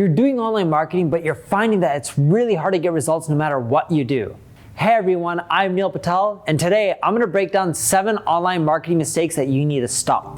You're doing online marketing, but you're finding that it's really hard to get results no matter what you do. Hey everyone, I'm Patel, and today I'm going to break down 7 online marketing mistakes that you need to stop.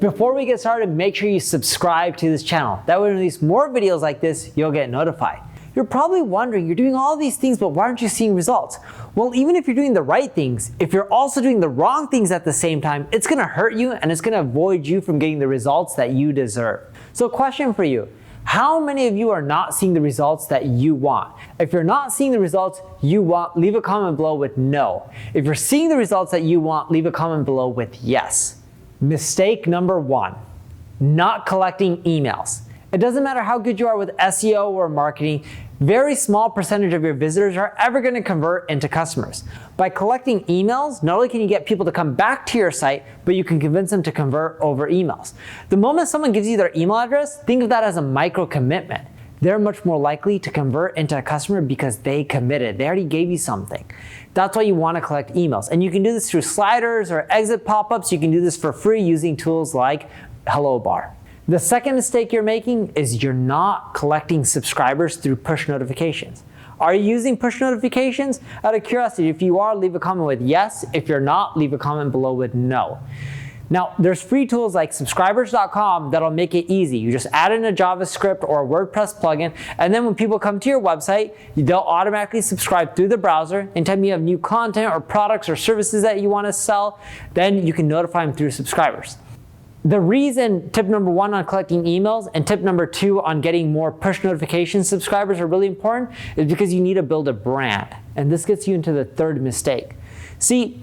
Before we get started, make sure you subscribe to this channel. That way when we release more videos like this, you'll get notified. You're probably wondering, you're doing all these things, but why aren't you seeing results? Well, even if you're doing the right things, if you're also doing the wrong things at the same time, it's gonna hurt you and it's gonna avoid you from getting the results that you deserve. So question for you, how many of you are not seeing the results that you want? If you're not seeing the results you want, leave a comment below with no. If you're seeing the results that you want, leave a comment below with yes. Mistake number 1, not collecting emails. It doesn't matter how good you are with SEO or marketing, very small percentage of your visitors are ever going to convert into customers. By collecting emails, not only can you get people to come back to your site, but you can convince them to convert over emails. The moment someone gives you their email address, think of that as a micro commitment. They're much more likely to convert into a customer because they committed. They already gave you something. That's why you want to collect emails. And you can do this through sliders or exit pop-ups. You can do this for free using tools like Hello Bar. The second mistake you're making is you're not collecting subscribers through push notifications. Are you using push notifications? Out of curiosity, if you are, leave a comment with yes. If you're not, leave a comment below with no. Now, there's free tools like subscribers.com that'll make it easy. You just add in a JavaScript or a WordPress plugin, and then when people come to your website, they'll automatically subscribe through the browser. Anytime you have new content or products or services that you want to sell, then you can notify them through subscribers. The reason tip number 1 on collecting emails and tip number 2 on getting more push notification subscribers are really important is because you need to build a brand. And this gets you into the third mistake. See,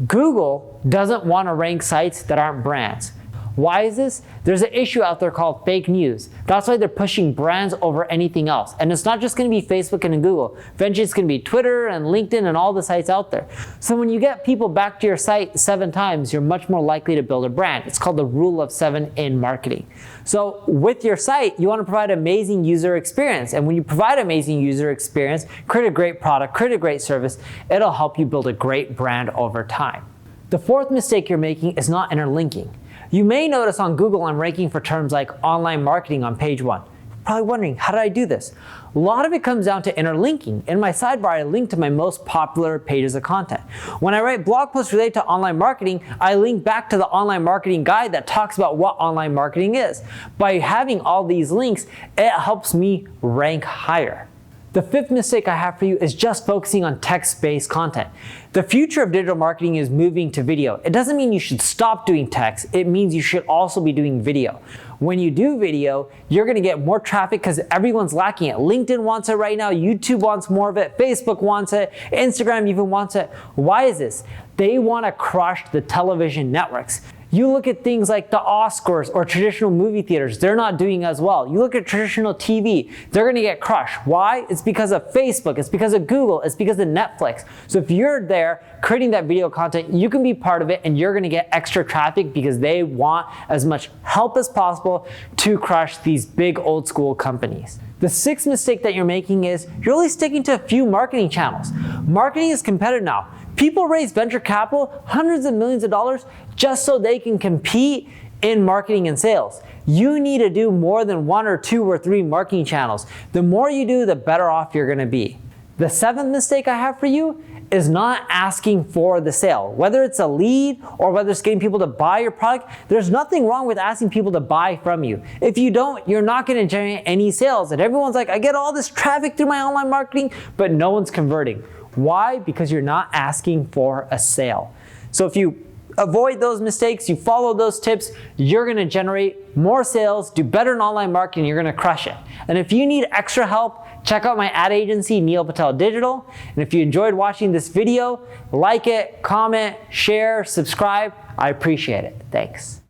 Google doesn't want to rank sites that aren't brands. Why is this? There's an issue out there called fake news. That's why they're pushing brands over anything else. And it's not just going to be Facebook and Google. Eventually it's going to be Twitter and LinkedIn and all the sites out there. So when you get people back to your site 7 times, you're much more likely to build a brand. It's called the rule of 7 in marketing. So with your site, you want to provide amazing user experience. And when you provide amazing user experience, create a great product, create a great service, it'll help you build a great brand over time. The fourth mistake you're making is not interlinking. You may notice on Google I'm ranking for terms like online marketing on page 1. You're probably wondering, how did I do this? A lot of it comes down to interlinking. In my sidebar, I link to my most popular pages of content. When I write blog posts related to online marketing, I link back to the online marketing guide that talks about what online marketing is. By having all these links, it helps me rank higher. The fifth mistake I have for you is just focusing on text-based content. The future of digital marketing is moving to video. It doesn't mean you should stop doing text. It means you should also be doing video. When you do video, you're going to get more traffic because everyone's lacking it. LinkedIn wants it right now. YouTube wants more of it. Facebook wants it. Instagram even wants it. Why is this? They want to crush the television networks. You look at things like the Oscars or traditional movie theaters, they're not doing as well. You look at traditional TV, they're gonna get crushed. Why? It's because of Facebook, it's because of Google, it's because of Netflix. So if you're there creating that video content, you can be part of it and you're gonna get extra traffic because they want as much help as possible to crush these big old school companies. The sixth mistake that you're making is you're only sticking to a few marketing channels. Marketing is competitive now. People raise venture capital, hundreds of millions of dollars, just so they can compete in marketing and sales. You need to do more than 1 or 2 or 3 marketing channels. The more you do, the better off you're gonna be. The seventh mistake I have for you is not asking for the sale. Whether it's a lead or whether it's getting people to buy your product, there's nothing wrong with asking people to buy from you. If you don't, you're not gonna generate any sales. And everyone's like, I get all this traffic through my online marketing, but no one's converting. Why? Because you're not asking for a sale. So if you avoid those mistakes, you follow those tips, you're gonna generate more sales, do better in online marketing, you're gonna crush it. And if you need extra help, check out my ad agency, Patel Digital. And if you enjoyed watching this video, like it, comment, share, subscribe. I appreciate it. Thanks.